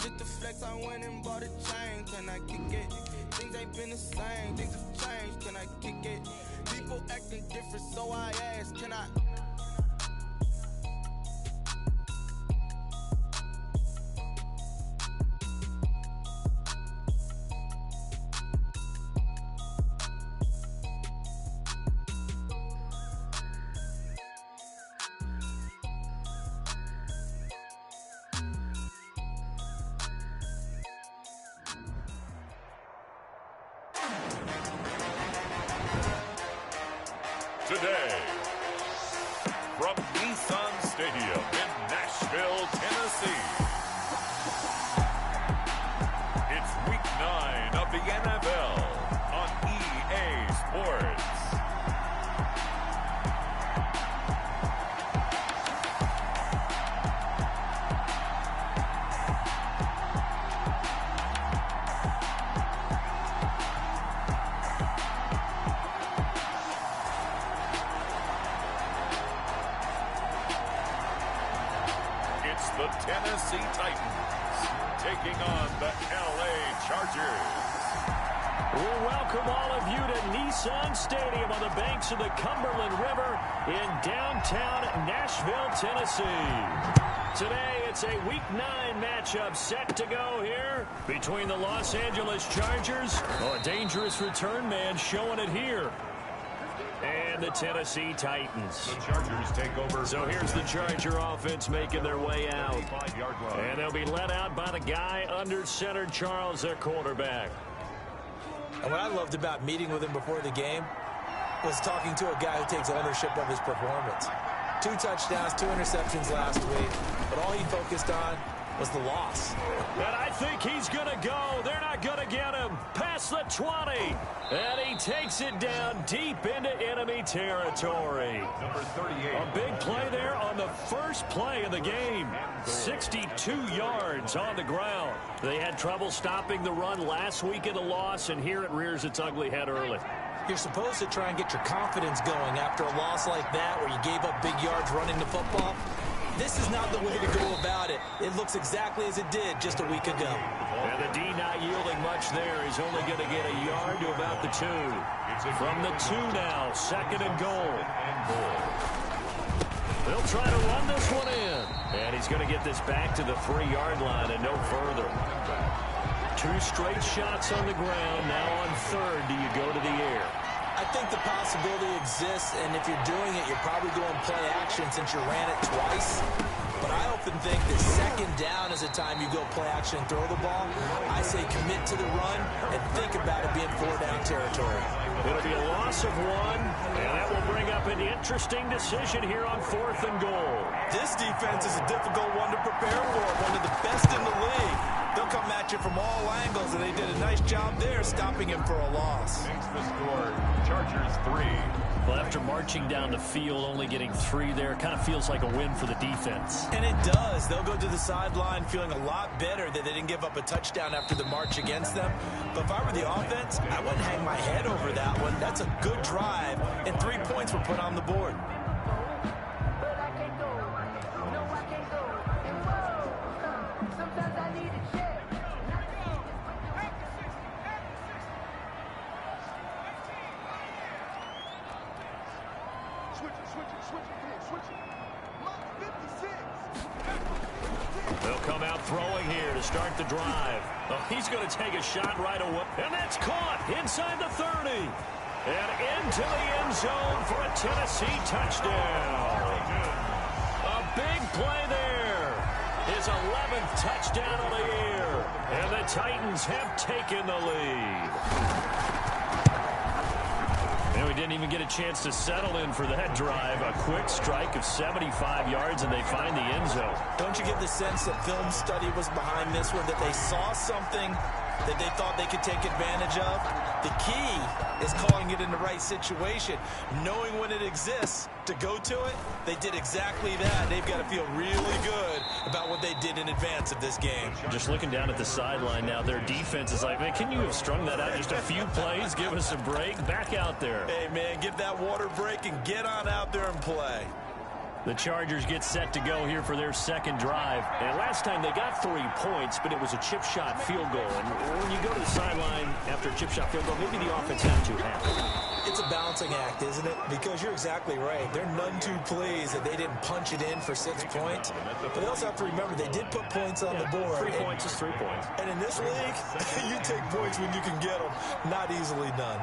Just to flex, I went and bought a chain. Can I kick it? Things ain't been the same. Things have changed. Can I kick it? People acting different, so I ask, can I? Today, from Nissan Stadium in Nashville, Tennessee, it's Week 9 of the NFL on EA Sports. The Tennessee Titans taking on the LA Chargers. We'll welcome all of you to Nissan Stadium on the banks of the Cumberland River in downtown Nashville, Tennessee. Today, it's a Week 9 matchup set to go here between the Los Angeles Chargers, a dangerous return man showing it here, and the Tennessee Titans. The Chargers take over. So here's the Charger offense making their way out. And they'll be led out by the guy under center, Charles, their quarterback. And what I loved about meeting with him before the game was talking to a guy who takes ownership of his performance. 2 touchdowns, 2 interceptions last week, but all he focused on was the loss. And I think he's going to go. They're not going to get him past the 20. And he takes it down deep into enemy territory. Number 38. A big play there on the first play of the game. 62 yards on the ground. They had trouble stopping the run last week in the loss, and here it rears its ugly head early. You're supposed to try and get your confidence going after a loss like that where you gave up big yards running the football. This is not the way to go about it. It looks exactly as it did just a week ago. And the D not yielding much there. He's only going to get a yard to about the 2. From the 2 now, 2nd and goal. They'll try to run this one in. And he's going to get this back to the 3-yard line and no further. 2 straight shots on the ground. Now on 3rd, do you go to the air? I think the possibility exists, and if you're doing it, you're probably going play action since you ran it twice. But I often think that 2nd down is a time you go play action and throw the ball. I say commit to the run and think about it being 4-down territory. It'll be a loss of 1, and that will bring up an interesting decision here on 4th and goal. This defense is a difficult one to prepare for, one of the best in the league. They'll come at you from all angles, and they did a nice job there stopping him for a loss. Makes the score, Chargers 3. Well, after marching down the field, only getting 3 there, kind of feels like a win for the defense. And it does. They'll go to the sideline feeling a lot better that they didn't give up a touchdown after the march against them. But if I were the offense, I wouldn't hang my head over that one. That's a good drive, and 3 points were put on the board. They'll come out throwing here to start the drive. Oh, he's going to take a shot right away. And that's caught inside the 30. And into the end zone for a Tennessee touchdown. A big play there. His 11th touchdown of the year. And the Titans have taken the lead. And we didn't even get a chance to settle in for that drive. A quick strike of 75 yards, and they find the end zone. Don't you get the sense that film study was behind this one, that they saw something that they thought they could take advantage of? The key is calling it in the right situation, knowing when it exists to go to it. They did exactly that. They've got to feel really good about what they did in advance of this game. Just looking down at the sideline now, their defense is like, man, can you have strung that out just a few plays? Give us a break. Back out there. Hey, man, give that water break and get on out there and play. The Chargers get set to go here for their second drive. And last time they got 3 points, but it was a chip shot field goal. And when you go to the sideline after a chip shot field goal, maybe the offense had 2 halves. It's a balancing act, isn't it? Because you're exactly right. They're none too pleased that they didn't punch it in for 6 points. But they also have to remember they did put points on the board. 3 points is 3 points. And in this league, you take points when you can get them. Not easily done.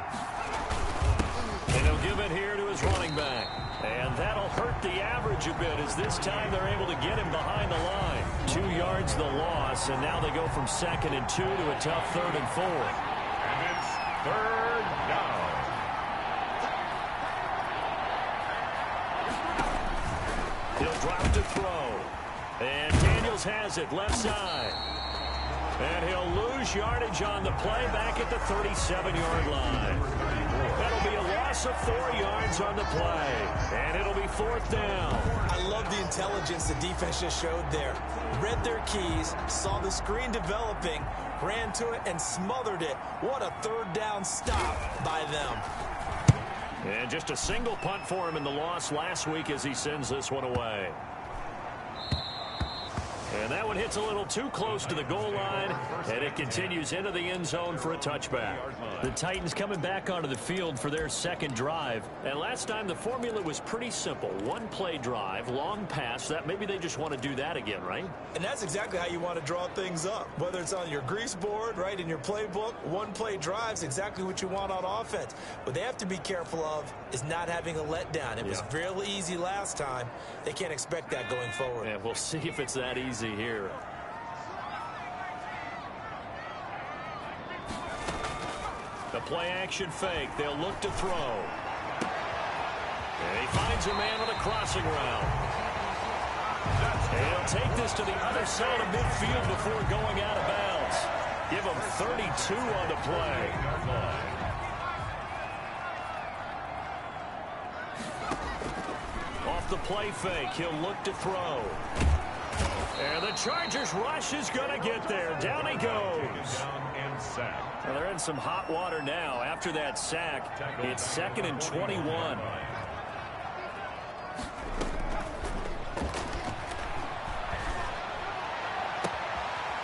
And he'll give it here to his running back. And that'll hurt the average a bit as this time they're able to get him behind the line. 2 yards the loss, and now they go from 2nd and 2 to a tough 3rd and 4. And it's 3rd down. He'll drop to throw. And Daniels has it left side. And he'll lose yardage on the play back at the 37-yard line. That'll be a loss of 4 yards on the play. And it'll be 4th down. I love the intelligence the defense just showed there. Read their keys, saw the screen developing, ran to it, and smothered it. What a 3rd down stop by them. And just a single punt for him in the loss last week as he sends this one away. And that one hits a little too close to the goal line, and it continues into the end zone for a touchback. The Titans coming back onto the field for their second drive. And last time the formula was pretty simple. 1-play drive, long pass. That maybe they just want to do that again, right? And that's exactly how you want to draw things up. Whether it's on your grease board, right, in your playbook, 1-play drive's exactly what you want on offense. What they have to be careful of is not having a letdown. It was real easy last time. They can't expect that going forward. Yeah, we'll see if it's that easy here. The play action fake. They'll look to throw. And he finds a man on a crossing route. And he'll take this to the other side of midfield before going out of bounds. Give him 32 on the play. Off the play fake, he'll look to throw. And the Chargers rush is going to get there. Down he goes. Well, they're in some hot water now. After that sack, it's 2nd and 21.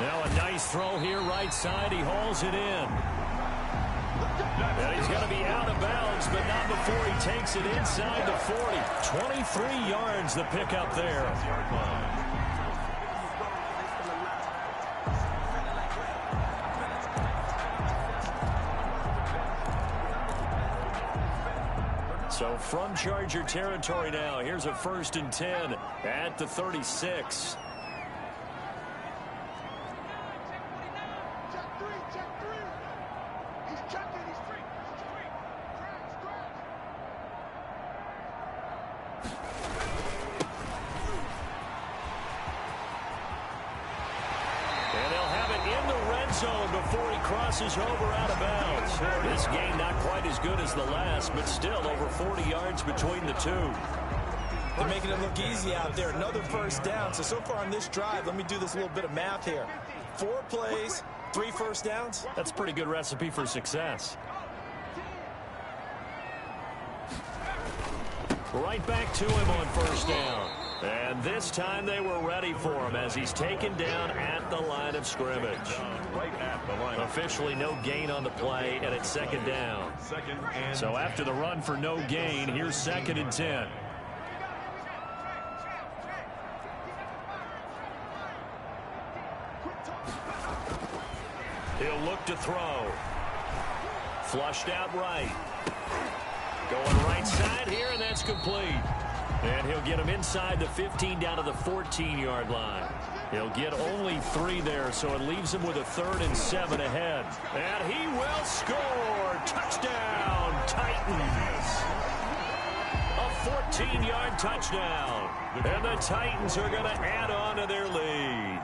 Now a nice throw here right side. He hauls it in. And he's going to be out of bounds, but not before he takes it inside the 40. 23 yards the pickup there. So from Charger territory now, here's a 1st and 10 at the 36. Before he crosses over out of bounds. This game not quite as good as the last, but still over 40 yards between the two. They're making it look easy out there. Another 1st down. So far on this drive, let me do this little bit of math here. 4 plays, 3 1st downs. That's a pretty good recipe for success. Right back to him on 1st down. And this time they were ready for him as he's taken down at the line of scrimmage. Officially no gain on the play, and it's 2nd down. So after the run for no gain, here's 2nd and 10. He'll look to throw. Flushed out right. Going right side here, and that's complete. And he'll get him inside the 15 down to the 14-yard line. He'll get only 3 there, so it leaves him with a 3rd and 7 ahead. And he will score. Touchdown, Titans. A 14-yard touchdown. And the Titans are going to add on to their lead.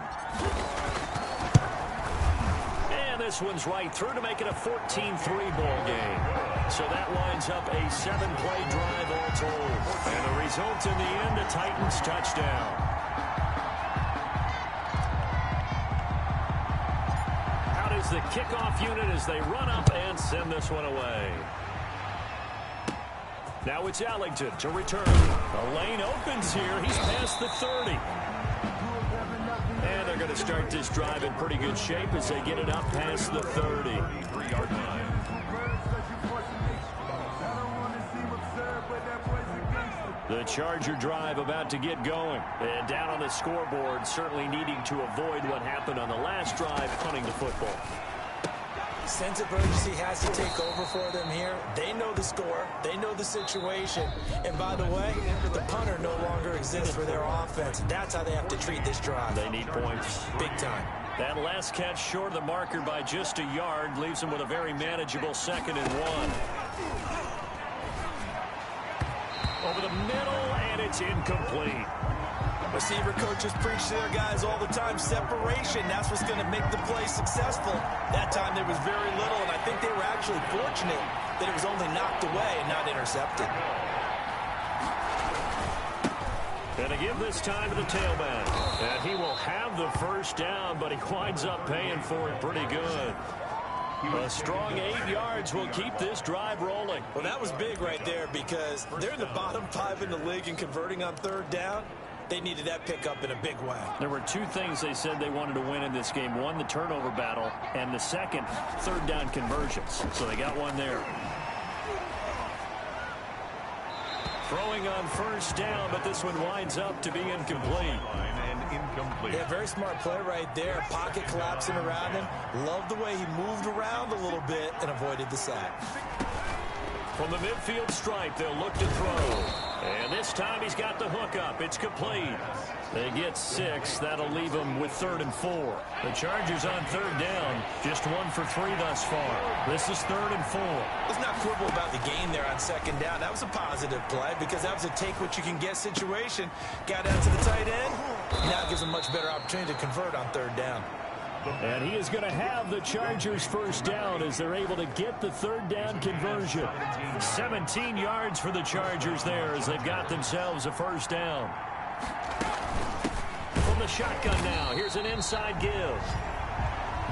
And this one's right through to make it a 14-3 ball game. So that lines up a 7-play drive all told. And the result in the end, a Titans touchdown. Out is the kickoff unit as they run up and send this one away. Now it's Ellington to return. The lane opens here. He's past the 30. And they're going to start this drive in pretty good shape as they get it up past the 30. 3-yard line. The Charger drive about to get going. And down on the scoreboard, certainly needing to avoid what happened on the last drive, punting the football. Sense of urgency has to take over for them here. They know the score. They know the situation. And by the way, the punter no longer exists for their offense. That's how they have to treat this drive. They need points. Big time. That last catch short of the marker by just a yard leaves them with a very manageable 2nd and 1. Over the middle, and it's incomplete. Receiver coaches preach to their guys all the time. Separation, that's what's going to make the play successful. That time there was very little, and I think they were actually fortunate that it was only knocked away and not intercepted. And a give this time to the tailback. And he will have the first down, but he winds up paying for it pretty good. A strong 8 yards will keep this drive rolling. Well, that was big right there because they're in the bottom 5 in the league in converting on 3rd down. They needed that pickup in a big way. There were 2 things they said they wanted to win in this game. One, the turnover battle, and the second, 3rd down conversions. So they got one there. Throwing on 1st down, but this one winds up to be incomplete. Yeah, very smart play right there. Pocket collapsing around him. Love the way he moved around a little bit and avoided the sack. From the midfield stripe, they'll look to throw. And this time he's got the hook up. It's complete. They get 6. That'll leave them with 3rd and 4. The Chargers on 3rd down. Just 1 for 3 thus far. This is 3rd and 4. Let's not quibble about the gain there on 2nd down. That was a positive play because that was a take-what-you-can-get situation. Got out to the tight end. Now it gives them a much better opportunity to convert on 3rd down. And he is going to have the Chargers first down as they're able to get the 3rd down conversion. 17 yards for the Chargers there as they've got themselves a first down. From the shotgun now, here's an inside give.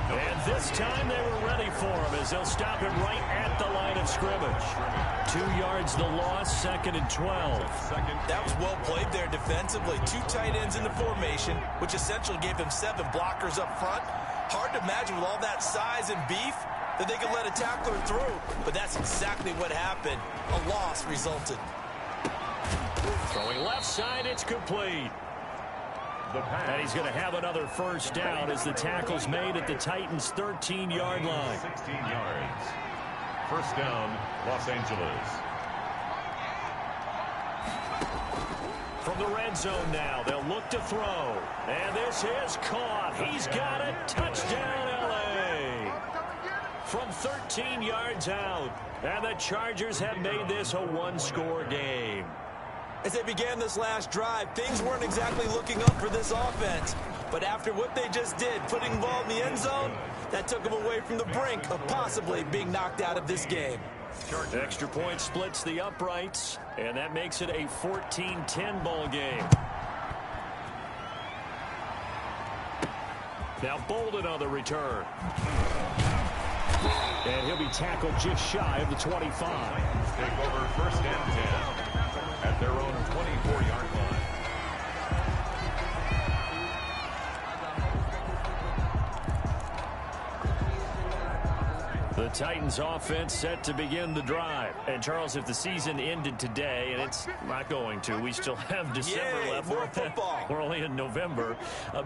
And this time they were ready for him as they'll stop him right at the line of scrimmage. 2 yards the loss, 2nd and 12. That was well played there defensively. 2 tight ends in the formation, which essentially gave them 7 blockers up front. Hard to imagine with all that size and beef that they could let a tackler through. But that's exactly what happened. A loss resulted. Throwing left side, it's complete. And he's going to have another first down as the tackle's made at the Titans' 13-yard line. 16 yards. First down, Los Angeles. From the red zone now, they'll look to throw. And this is caught. He's got it. Touchdown, L.A. From 13 yards out. And the Chargers have made this a 1-score game. As they began this last drive, things weren't exactly looking up for this offense. But after what they just did, putting the ball in the end zone, that took them away from the brink of possibly being knocked out of this game. Extra point splits the uprights, and that makes it a 14-10 ball game. Now Bolden on the return. And he'll be tackled just shy of the 25. Take over 1st and 10 at their own 24-yard line. The Titans offense set to begin the drive. And Charles, if the season ended today, and it's not going to, we still have December left. More football. We're only in November,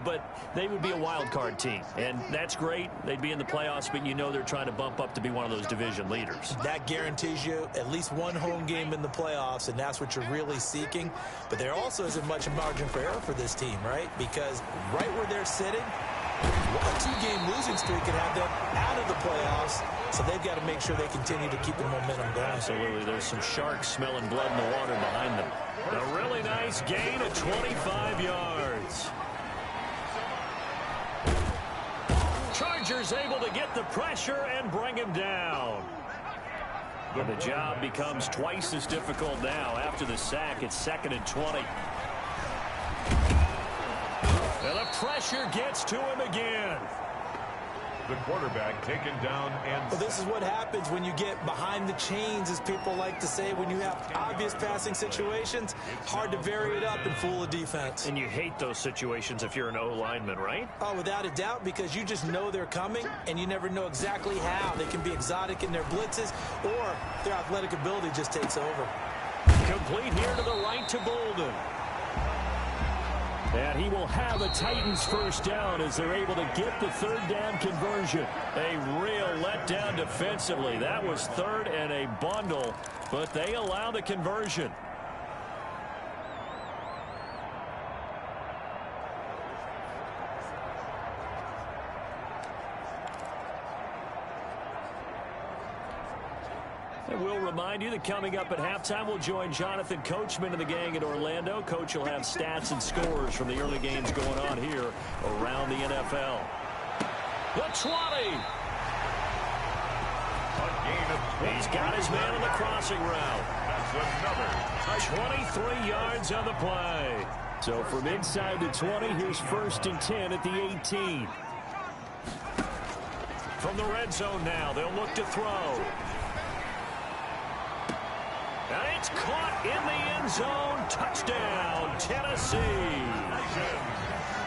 but they would be a wild card team. And that's great. They'd be in the playoffs, but you know they're trying to bump up to be one of those division leaders. That guarantees you at least one home game in the playoffs, and that's what you're really seeking. But there also isn't much margin for error for this team, right? Because right where they're sitting, a 2-game losing streak could have them out of the playoffs. So they've got to make sure they continue to keep the momentum going. Absolutely. There's some sharks smelling blood in the water behind them. A really nice gain of 25 yards. Chargers able to get the pressure and bring him down. But the job becomes twice as difficult now after the sack. It's 2nd and 20. And the pressure gets to him again. the quarterback taken down and well, this is what happens when you get behind the chains, as people like to say. When you have obvious passing situations, hard to vary it up and fool a defense. And you hate those situations if you're an O-lineman, right? Oh, without a doubt, because you just know they're coming, and you never know exactly how. They can be exotic in their blitzes, or their athletic ability just takes over. Complete here to the right to Bolden. And he will have a Titans first down as they're able to get the third down conversion. A real letdown defensively. That was third and a bundle, but they allow the conversion. And we'll remind you that coming up at halftime, we'll join Jonathan Coachman and the gang in Orlando. Coach will have stats and scores from the early games going on here around the NFL. The 20. He's got his man on the crossing route. That's another 23 yards on the play. So from inside the 20, here's 1st and 10 at the 18. From the red zone now, they'll look to throw. And it's caught in the end zone. Touchdown, Tennessee.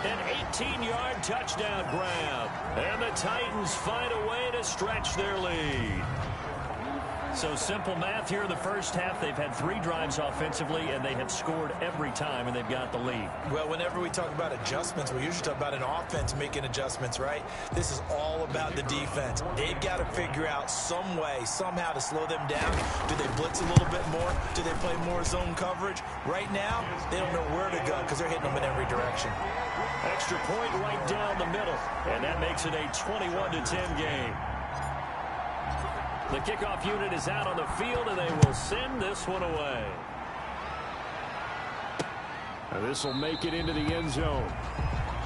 An 18-yard touchdown grab. And the Titans find a way to stretch their lead. So simple math here in the first half. They've had 3 drives offensively, and they have scored every time, and they've got the lead. Well, whenever we talk about adjustments, we usually talk about an offense making adjustments, right? This is all about the defense. They've got to figure out some way, somehow to slow them down. Do they blitz a little bit more? Do they play more zone coverage? Right now, they don't know where to go because they're hitting them in every direction. Extra point right down the middle, and that makes it a 21-10 game. The kickoff unit is out on the field, and they will send this one away. And this will make it into the end zone.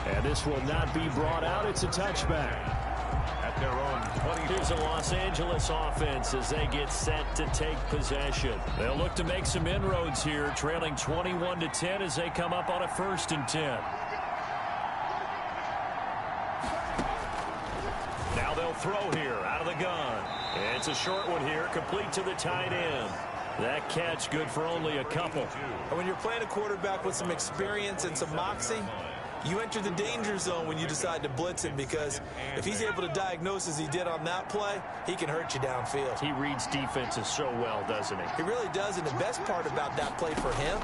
And this will not be brought out. It's a touchback. at their own 20. Here's a Los Angeles offense as they get set to take possession. They'll look to make some inroads here, trailing 21-10 as they come up on a 1st and 10. Now they'll throw here out of the gun. It's a short one here, complete to the tight end. That catch good for only a couple. And when you're playing a quarterback with some experience and some moxie, you enter the danger zone when you decide to blitz him, because if he's able to diagnose as he did on that play, he can hurt you downfield. He reads defenses so well, doesn't he? He really does, and the best part about that play for him,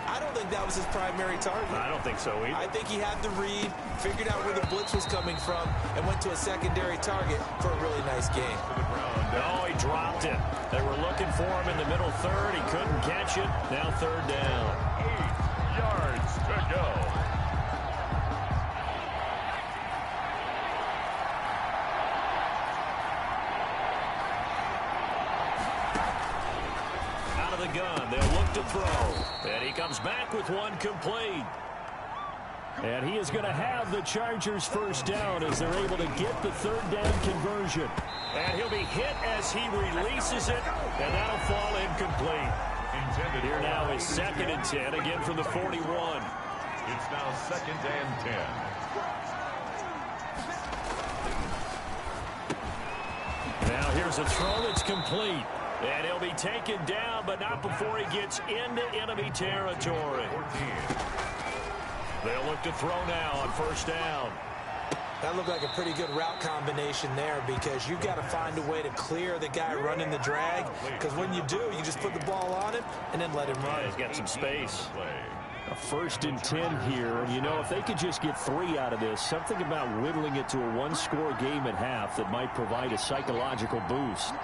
I don't think that was his primary target. I don't think so either. I think he had the read, figured out where the blitz was coming from, and went to a secondary target for a really nice game. No, he dropped it. They were looking for him in the middle third. He couldn't catch it. Now 3rd down. 8 yards to go. Out of the gun. They'll look to throw. And he comes back with one complete. And he is going to have the Chargers 1st down as they're able to get the 3rd down conversion. And he'll be hit as he releases it, and that'll fall incomplete. Here now is 2nd and 10, again from the 41. It's now 2nd and 10. Now here's a throw that's complete. And he'll be taken down, but not before he gets into enemy territory. 14. They'll look to throw now on 1st down. That looked like a pretty good route combination there, because you've got to find a way to clear the guy running the drag, because when you do, you just put the ball on him and then let him run. He's got some space. A 1st and 10 here, and you know, if they could just get 3 out of this, something about whittling it to a 1-score game at half that might provide a psychological boost.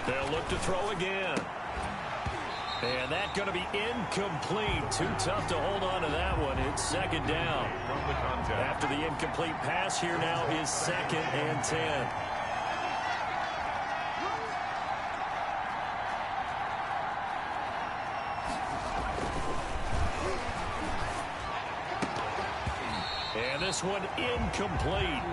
They'll look to throw again. And that's going to be incomplete. Too tough to hold on to that one. It's 2nd down. After the incomplete pass, here now is 2nd and 10. And this one incomplete.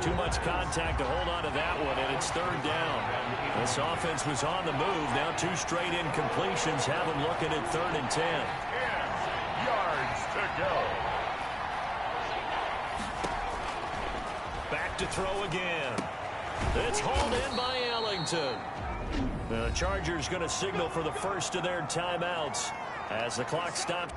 Too much contact to hold on to that one, and it's 3rd down. This offense was on the move. Now 2 straight incompletions have them looking at 3rd and 10. 10 yards to go. to throw again. It's hauled in by Ellington. The Chargers going to signal for the first of their timeouts as the clock stops.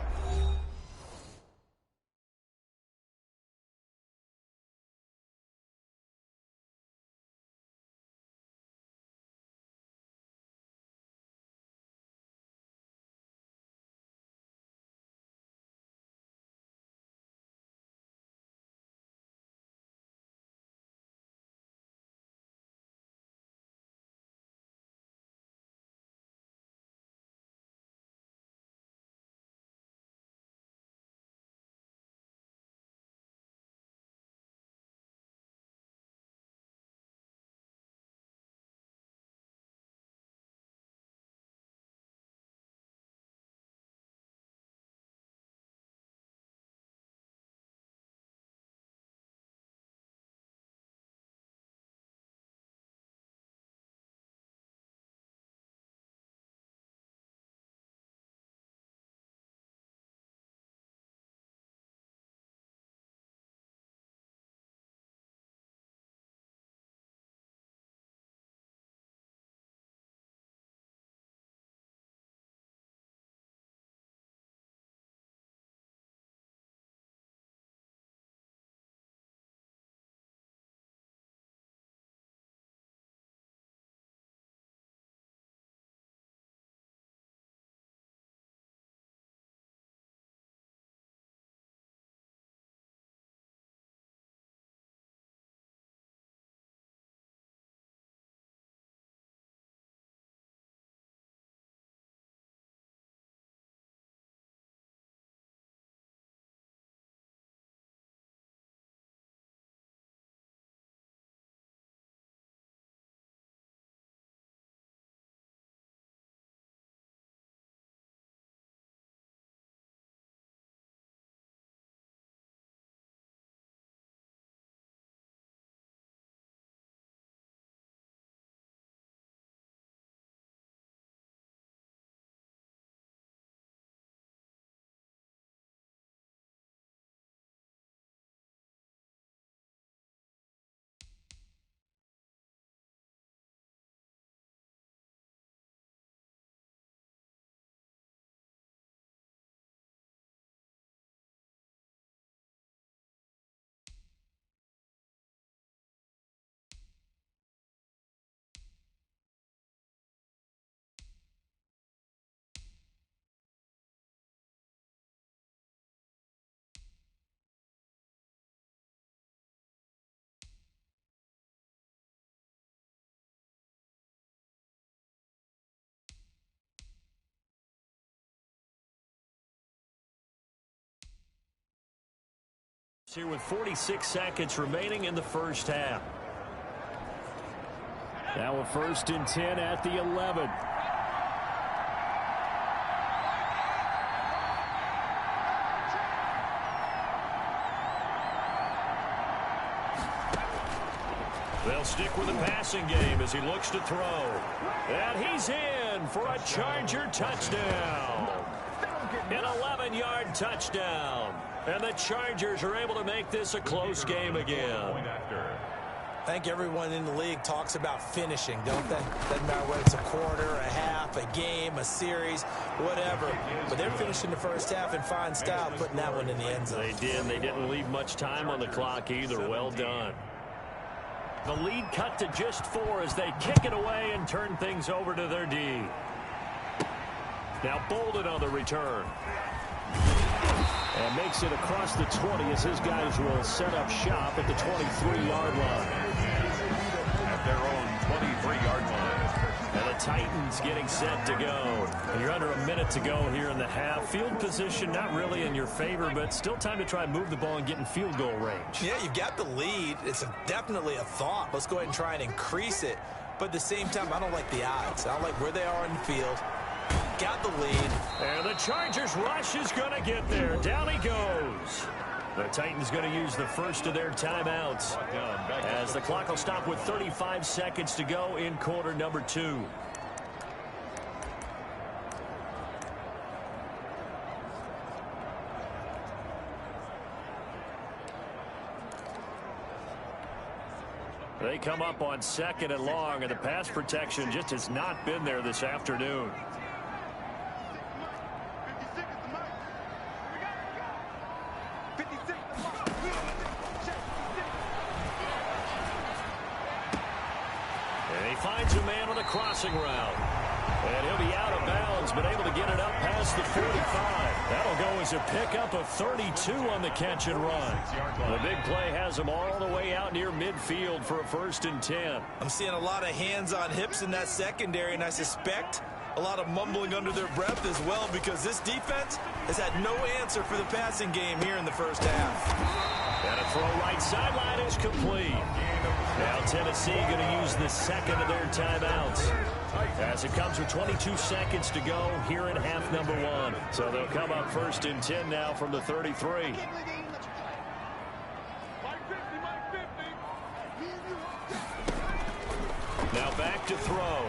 Here with 46 seconds remaining in the first half. Now a 1st and 10 at the 11. They'll stick with the passing game as he looks to throw. And he's in for a Charger touchdown. An 11-yard touchdown. And the Chargers are able to make this a close game again. I think everyone in the league talks about finishing, don't they? Doesn't matter whether it's a quarter, a half, a game, a series, whatever. But they're finishing the first half in fine style, putting that one in the end zone. They did. They didn't leave much time on the clock either. Well done. The lead cut to just 4 as they kick it away and turn things over to their D. Now Bolden on the return. And makes it across the 20 as his guys will set up shop at the 23-yard line. At their own 23-yard line. And the Titans getting set to go. And you're under a minute to go here in the half. Field position not really in your favor, but still time to try and move the ball and get in field goal range. Yeah, you've got the lead. It's definitely a thought. Let's go ahead and try and increase it. But at the same time, I don't like the odds. I don't like where they are in the field. Got the lead. And the Chargers rush is going to get there. Down he goes. The Titans going to use the first of their timeouts as the clock will stop with 35 seconds to go in quarter number 2. They come up on 2nd and long, and the pass protection just has not been there this afternoon. And he finds a man on the crossing route. And he'll be out of bounds, but able to get it up past the 45. That'll go as a pickup of 32 on the catch and run. The big play has him all the way out near midfield for a 1st and 10. I'm seeing a lot of hands on hips in that secondary, and I suspect a lot of mumbling under their breath as well, because this defense has had no answer for the passing game here in the first half. And a throw right sideline is complete. Now Tennessee going to use the 2nd of their timeouts, as it comes with 22 seconds to go here in half number 1. So they'll come up 1st and 10 now from the 33. Now back to throw.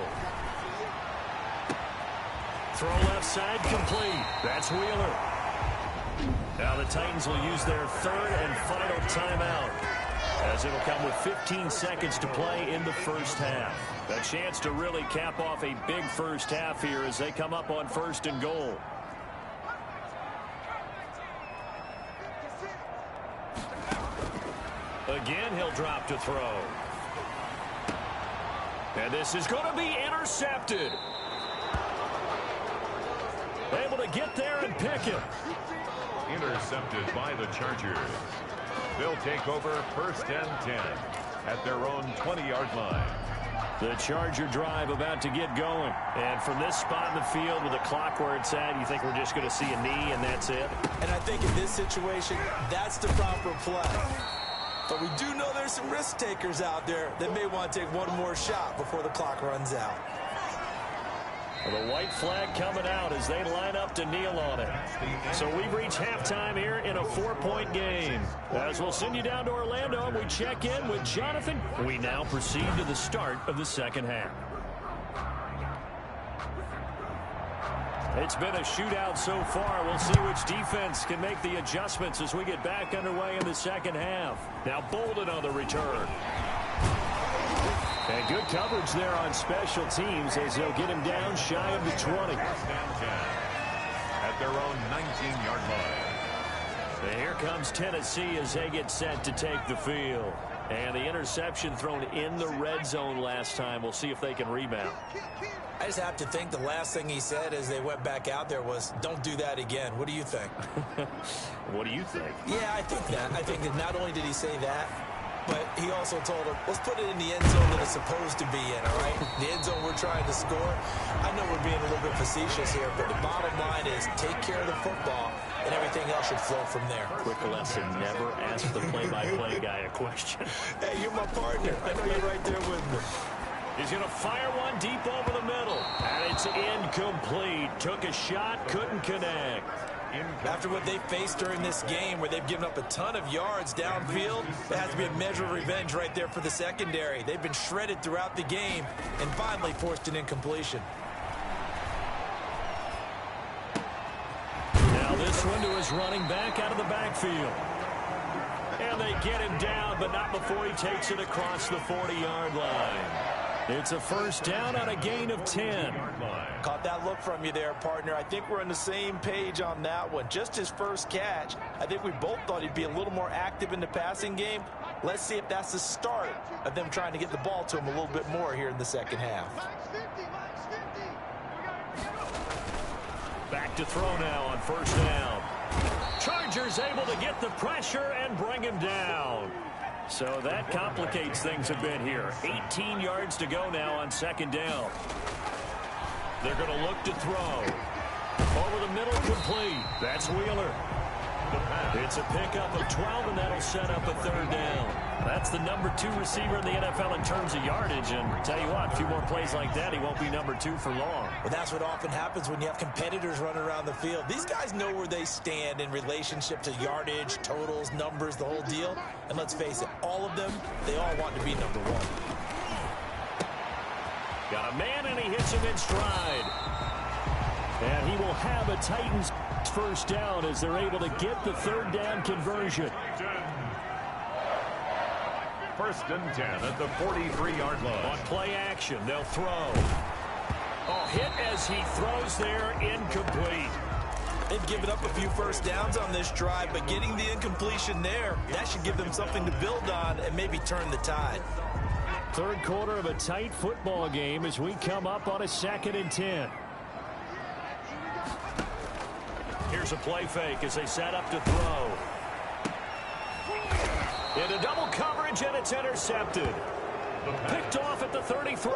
Throw left side complete. That's Wheeler. Now the Titans will use their 3rd and final timeout, as it'll come with 15 seconds to play in the first half. A chance to really cap off a big first half here as they come up on 1st and goal. Again, he'll drop to throw. And this is going to be intercepted. Able to get there and pick it. Intercepted by the Chargers. They'll take over 1st and 10 at their own 20-yard line. The Charger drive about to get going. And from this spot in the field with the clock where it's at, you think we're just going to see a knee and that's it? And I think in this situation, that's the proper play. But we do know there's some risk takers out there that may want to take one more shot before the clock runs out. The white flag coming out as they line up to kneel on it. So we've reached halftime here in a 4-point game. As we'll send you down to Orlando, we check in with Jonathan. We now proceed to the start of the second half. It's been a shootout so far. We'll see which defense can make the adjustments as we get back underway in the second half. Now Bolden on the return. And good coverage there on special teams as they'll get him down shy of the 20. At their own 19-yard line. And here comes Tennessee as they get set to take the field. And the interception thrown in the red zone last time. We'll see if they can rebound. I just have to think the last thing he said as they went back out there was, don't do that again. What do you think? What do you think? Yeah, I think that. I think that not only did he say that, but he also told him, let's put it in the end zone that it's supposed to be in, all right? The end zone we're trying to score. I know we're being a little bit facetious here, but the bottom line is take care of the football, and everything else should flow from there. Quick lesson, never ask the play-by-play guy a question. Hey, you're my partner. I know you're right there with me. He's going to fire one deep over the middle. And it's incomplete. Took a shot, couldn't connect. After what they faced during this game where they've given up a ton of yards downfield, there has to be a measure of revenge right there for the secondary. They've been shredded throughout the game and finally forced an incompletion. Now this window is running back out of the backfield. And they get him down, but not before he takes it across the 40-yard line. It's a first down on a gain of 10. Caught that look from you there, partner. I think we're on the same page on that one. Just his first catch. I think we both thought he'd be a little more active in the passing game. Let's see if that's the start of them trying to get the ball to him a little bit more here in the second half. Back to throw now on first down. Chargers able to get the pressure and bring him down. So that complicates things a bit here. 18 yards to go now on second down. They're going to look to throw. Over the middle, complete. That's Wheeler. It's a pickup of 12, and that'll set up a third down. That's the number 2 receiver in the NFL in terms of yardage. And tell you what, a few more plays like that, he won't be number 2 for long. Well, that's what often happens when you have competitors running around the field. These guys know where they stand in relationship to yardage, totals, numbers, the whole deal. And let's face it, all of them, they all want to be number 1. Got a man, and he hits him in stride. And he will have a Titans first down as they're able to get the third down conversion. First and 10 at the 43-yard line. On play action, they'll throw. Oh, hit as he throws there, incomplete. They've given up a few first downs on this drive, but getting the incompletion there, that should give them something to build on and maybe turn the tide. Third quarter of a tight football game as we come up on a 2nd and 10. Here's a play fake as they set up to throw. Into double coverage, and it's intercepted. Picked off at the 33.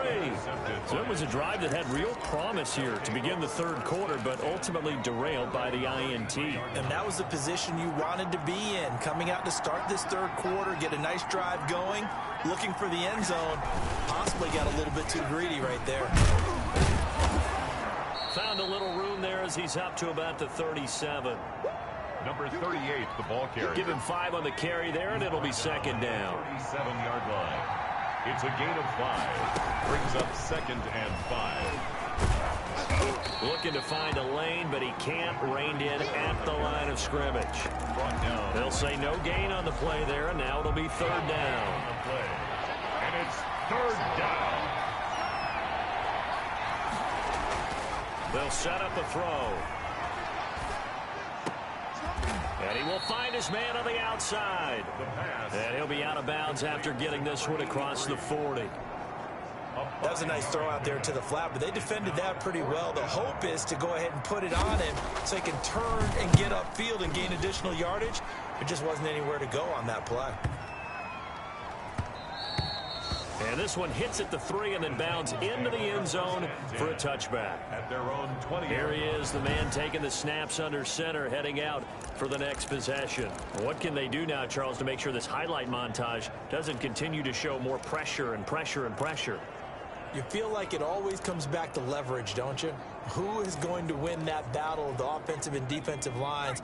So it was a drive that had real promise here to begin the third quarter, but ultimately derailed by the INT. And that was the position you wanted to be in. Coming out to start this third quarter, get a nice drive going, looking for the end zone. Possibly got a little bit too greedy right there. Found a little room there as he's up to about the 37. Number 38, the ball carrier. Give him 5 on the carry there, and it'll be second down. 37-yard line. It's a gain of 5. Brings up 2nd and 5. Looking to find a lane, but he can't. Reined in at the line of scrimmage. Brought down. They'll say no gain on the play there, and now it'll be third down. On the play. And it's third down. They'll set up a throw. And he will find his man on the outside. And he'll be out of bounds after getting this one across the 40. That was a nice throw out there to the flat, but they defended that pretty well. The hope is to go ahead and put it on him so he can turn and get upfield and gain additional yardage. There just wasn't anywhere to go on that play. And this one hits at the 3 and then bounds into the end zone for a touchback. At their own 20. Here he is, the man taking the snaps under center, heading out for the next possession. What can they do now, Charles, to make sure this highlight montage doesn't continue to show more pressure and pressure and pressure? You feel like it always comes back to leverage, don't you? Who is going to win that battle of the offensive and defensive lines?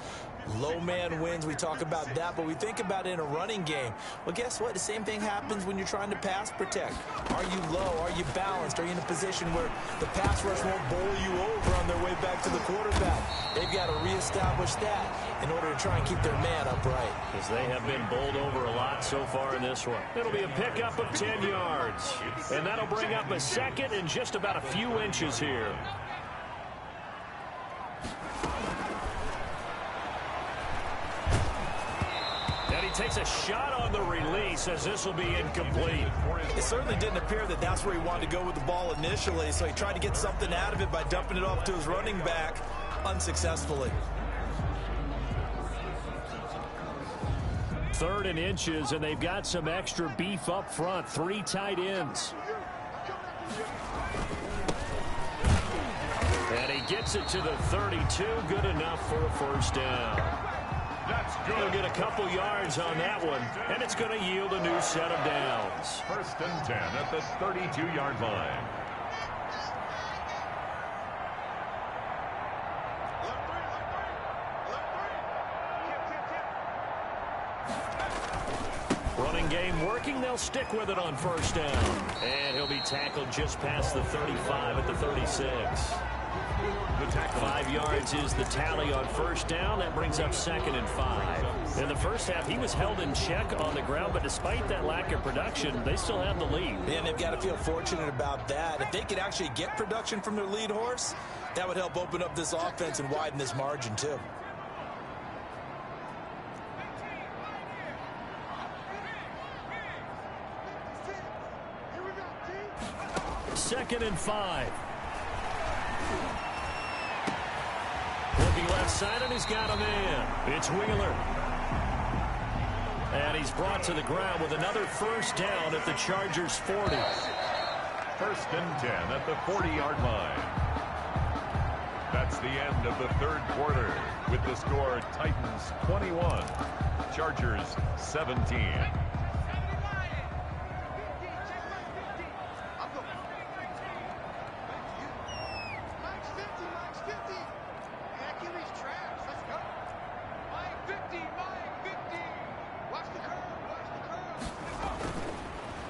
Low man wins. We talk about that, but we think about it in a running game. Well, guess what? The same thing happens when you're trying to pass protect. Are you low? Are you balanced? Are you in a position where the pass rush won't bowl you over on their way back to the quarterback? They've got to reestablish that in order to try and keep their man upright. Because they have been bowled over a lot so far in this one. It'll be a pickup of 10 yards. And that'll bring up a 2nd and just about a few inches here. Takes a shot on the release as this will be incomplete. It certainly didn't appear that that's where he wanted to go with the ball initially, so he tried to get something out of it by dumping it off to his running back unsuccessfully. 3rd and inches, and they've got some extra beef up front. 3 tight ends. And he gets it to the 32. Good enough for a first down. That's good. He'll get a couple yards on that one, and it's going to yield a new set of downs. First and 10 at the 32-yard line. Running game working. They'll stick with it on first down. And he'll be tackled just past the 35 at the 36. The tackle. 5 yards is the tally on first down. That brings up 2nd and 5. In the first half, he was held in check on the ground, but despite that lack of production, they still have the lead. And they've got to feel fortunate about that. If they could actually get production from their lead horse, that would help open up this offense and widen this margin too. Second and 5. Looking left side, and he's got a man. It's Wheeler. And he's brought to the ground with another first down at the Chargers' 40. First and 10 at the 40-yard line. That's the end of the third quarter with the score Titans 21, Chargers 17.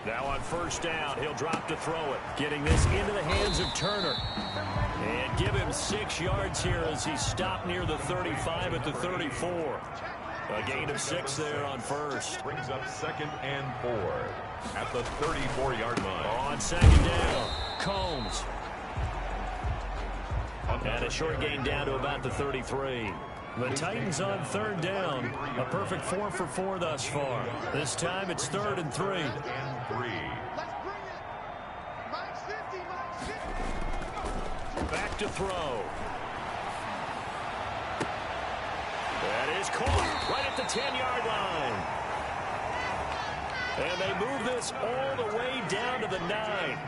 Now on first down, he'll drop to throw it. Getting this into the hands of Turner. And give him 6 yards here as he stopped near the 35 at the 34. A gain of 6 there on first. Brings up 2nd and 4 at the 34-yard line. On 2nd down, Combs. And a short gain down to about the 33. The Titans on 3rd down. A perfect 4 for 4 thus far. This time it's 3rd and 3. Back to throw. That is caught right at the 10-yard line. And they move this all the way down to the 9.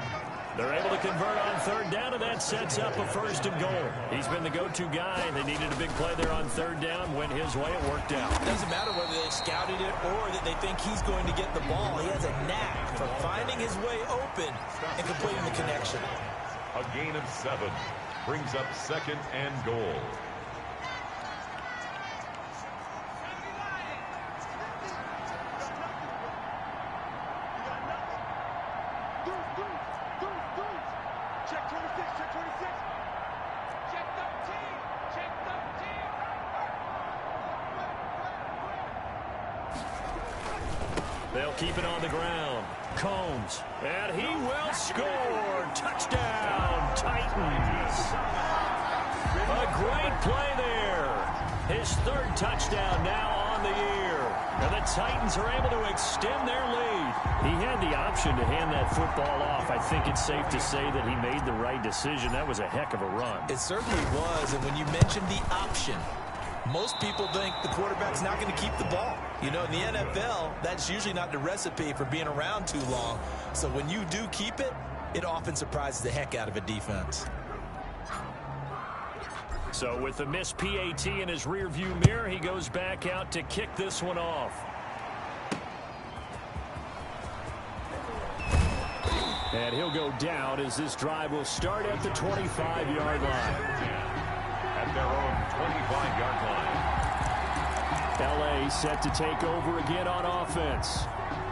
They're able to convert on 3rd down, and that sets up a 1st and goal. He's been the go-to guy. They needed a big play there on 3rd down. Went his way. It worked out. It doesn't matter whether they scouted it or that they think he's going to get the ball. He has a knack for finding his way open and completing the connection. A gain of 7 brings up 2nd and goal. They'll keep it on the ground. Combs. And he will score. Touchdown, Titans. A great play there. His 3rd touchdown now on the year. And the Titans are able to extend their lead. He had the option to hand that football off. I think it's safe to say that he made the right decision. That was a heck of a run. It certainly was. And when you mentioned the option, most people think the quarterback's not going to keep the ball. You know, in the NFL, that's usually not the recipe for being around too long. So when you do keep it, it often surprises the heck out of a defense. So with the missed PAT in his rearview mirror, he goes back out to kick this one off. And he'll go down as this drive will start at the 25-yard line. At their own 25-yard line. LA set to take over again on offense.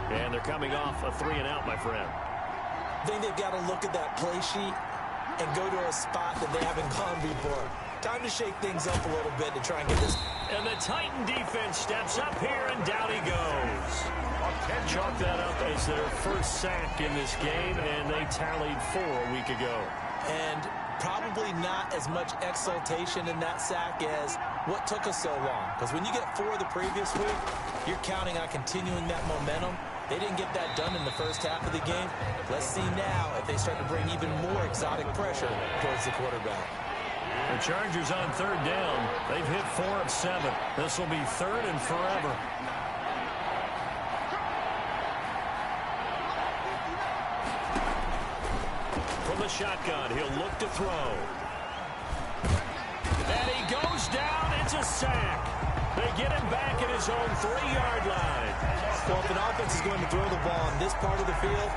And they're coming off a 3-and-out, my friend. I think they've got to look at that play sheet and go to a spot that they haven't gone before. Time to shake things up a little bit to try and get this. And the Titan defense steps up here, and down he goes. Chalk that up as their first sack in this game, and they tallied 4 a week ago. And probably not as much exultation in that sack as what took us so long. Because when you get 4 the previous week, you're counting on continuing that momentum. They didn't get that done in the first half of the game. Let's see now if they start to bring even more exotic pressure towards the quarterback. The Chargers on 3rd down. They've hit 4 of 7. This will be 3rd and forever. From the shotgun, he'll look to throw. And he goes down. It's a sack. They get him back at his own 3-yard line. Well, if an offense is going to throw the ball on this part of the field,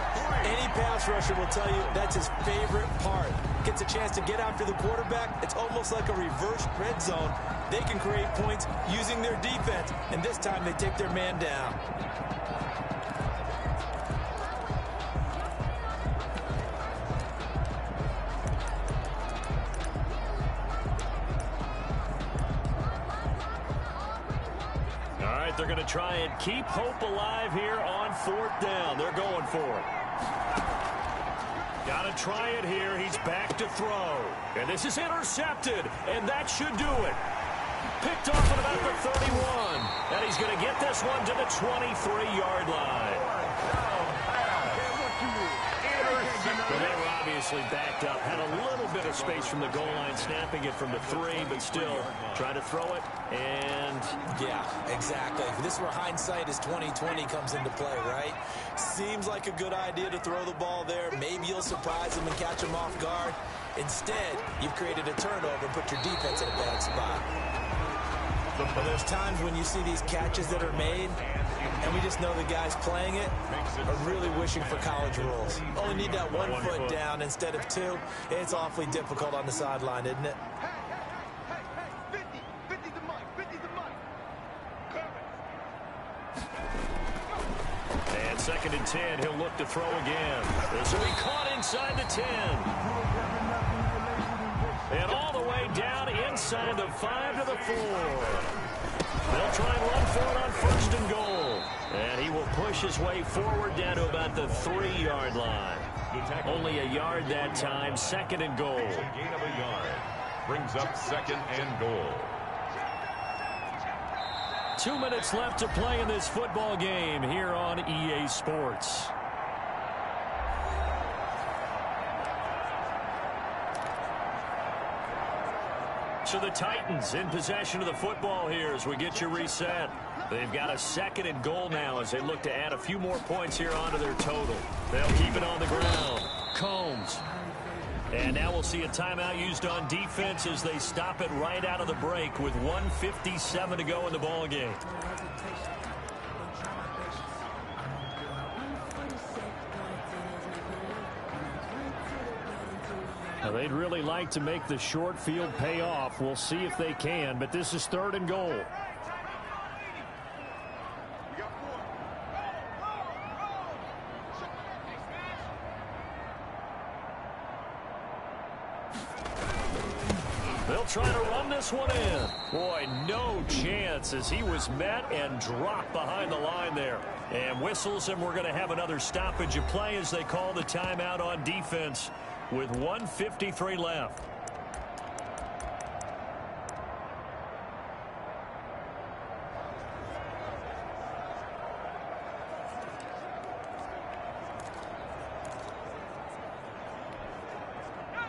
any pass rusher will tell you that's his favorite part. Gets a chance to get after the quarterback. It's almost like a reverse red zone. They can create points using their defense, and this time they take their man down. They're going to try and keep hope alive here on 4th down. They're going for it. Got to try it here. He's back to throw. And this is intercepted, and that should do it. Picked off at about the 31. And he's going to get this one to the 23-yard line. Well, they were obviously backed up. Had a little bit of space from the goal line, snapping it from the 3, but still trying to throw it. And yeah, exactly. This is where hindsight is 20/20 comes into play, right? Seems like a good idea to throw the ball there. Maybe you'll surprise them and catch them off guard. Instead, you've created a turnover and put your defense in a bad spot. But there's times when you see these catches that are made, and we just know the guys playing it are really wishing for college rules. Only need that one foot down instead of 2. It's awfully difficult on the sideline, isn't it? And 2nd and 10, he'll look to throw again. This will be caught inside the 10. And all the way down inside the 5 to the 4. They'll try and run for it on 1st and goal. And he will push his way forward down to about the 3-yard line. Only a yard that time, 2nd and goal. Gain of a yard. Brings up 2nd and goal. 2 minutes left to play in this football game here on EA Sports. So the Titans in possession of the football here as we get you reset. They've got a 2nd and goal now as they look to add a few more points here onto their total. They'll keep it on the ground. Combs. And now we'll see a timeout used on defense as they stop it right out of the break with 1:57 to go in the ball game. Now they'd really like to make the short field pay off. We'll see if they can, but this is 3rd and goal. They'll try to run this one in. Boy, no chance as he was met and dropped behind the line there. And whistles, and we're going to have another stoppage of play as they call the timeout on defense with 1:53 left.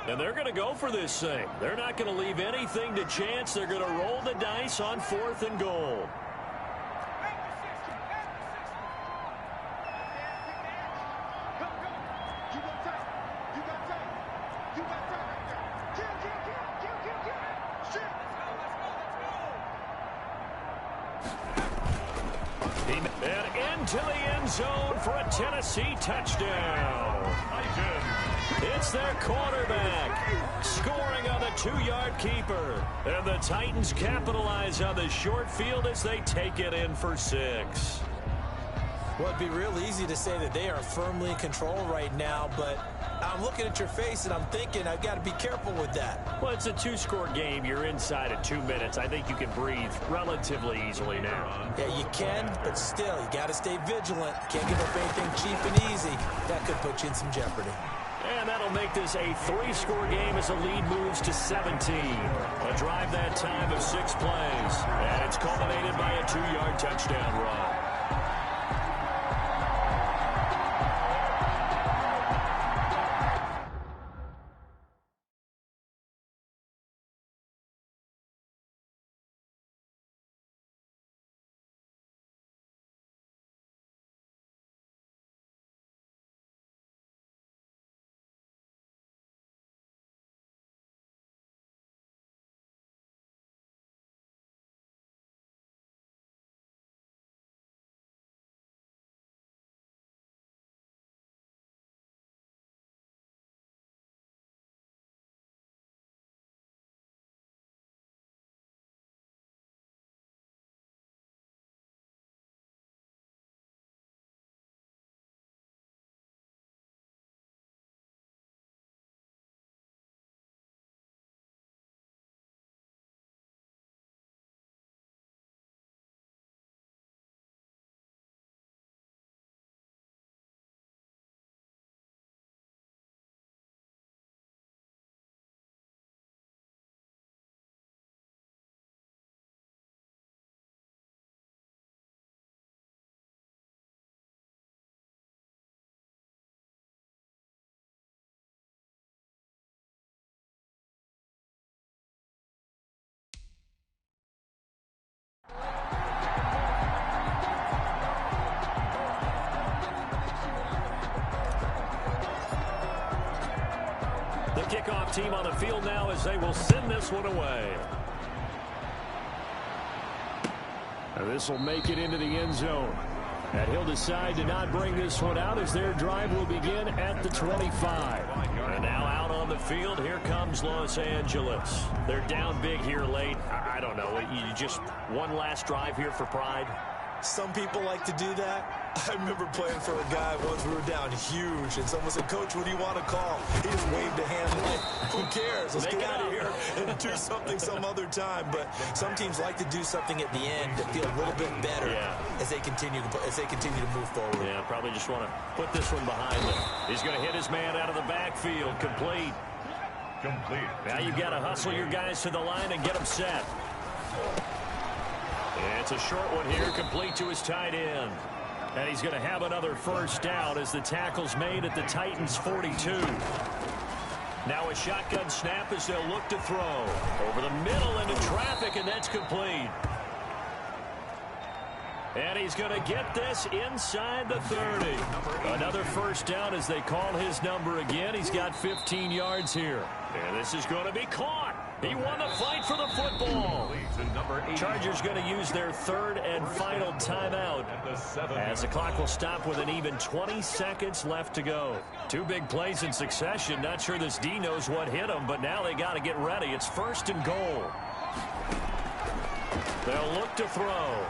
And they're going to go for this thing. They're not going to leave anything to chance. They're going to roll the dice on 4th and goal. And into the end zone for a Tennessee touchdown. It's their quarterback scoring on the 2-yard keeper. And the Titans capitalize on the short field as they take it in for 6. Well, it'd be real easy to say that they are firmly in control right now, but I'm looking at your face and I'm thinking I've got to be careful with that. Well, it's a 2-score game. You're inside of 2 minutes. I think you can breathe relatively easily now. Yeah, you can, but still, you got to stay vigilant. Can't give up anything cheap and easy. That could put you in some jeopardy. And that'll make this a 3-score game as the lead moves to 17. A drive that time of 6 plays. And it's culminated by a 2-yard touchdown run. The kickoff team on the field now as they will send this one away. And this will make it into the end zone. And he'll decide to not bring this one out as their drive will begin at the 25. And now out on the field, here comes Los Angeles. They're down big here late. I don't know. You just one last drive here for pride? Some people like to do that. I remember playing for a guy once. We were down huge, and someone said, "Coach, what do you want to call?" He just waved a hand like, "Who cares? Let's get out of here and do something some other time." But some teams like to do something at the end to feel a little bit better as they continue to move forward. Yeah, probably just want to put this one behind them. He's going to hit his man out of the backfield. Complete. Now you've got to hustle your guys to the line and get them set. It's a short one here, complete to his tight end. And he's going to have another first down as the tackle's made at the Titans' 42. Now a shotgun snap as they'll look to throw. Over the middle into traffic, and that's complete. And he's going to get this inside the 30. Another first down as they call his number again. He's got 15 yards here. And this is going to be caught. He won the fight for the football. Chargers going to use their third and final timeout as the clock will stop with an even 20 seconds left to go. Two big plays in succession. Not sure this D knows what hit him, but now they got to get ready. It's first and goal. They'll look to throw.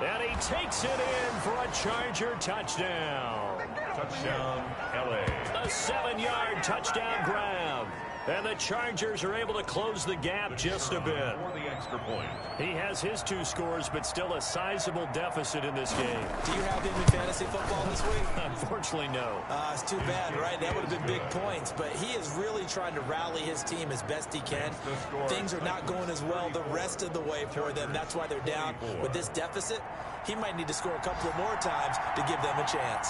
And he takes it in for a Charger touchdown. Touchdown, L.A. A 7-yard touchdown grab. And the Chargers are able to close the gap just a bit. For the extra point. He has his 2 scores, but still a sizable deficit in this game. Do you have him in fantasy football this week? Unfortunately, no. It's too bad, right? That would have been big points. But he is really trying to rally his team as best he can. Things are not going as well the rest of the way for them. That's why they're down. With this deficit, he might need to score a couple of more times to give them a chance.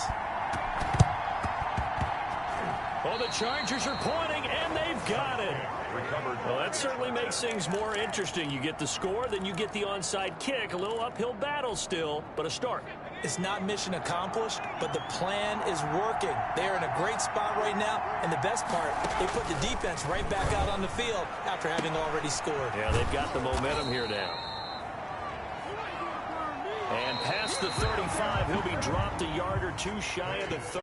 Well, the Chargers are pointing, and they've got it. Recovered. Well, that certainly makes things more interesting. You get the score, then you get the onside kick. A little uphill battle still, but a start. It's not mission accomplished, but the plan is working. They're in a great spot right now, and the best part, they put the defense right back out on the field after having already scored. Yeah, they've got the momentum here now. And past the 35, he'll be dropped a yard or two shy of the 30.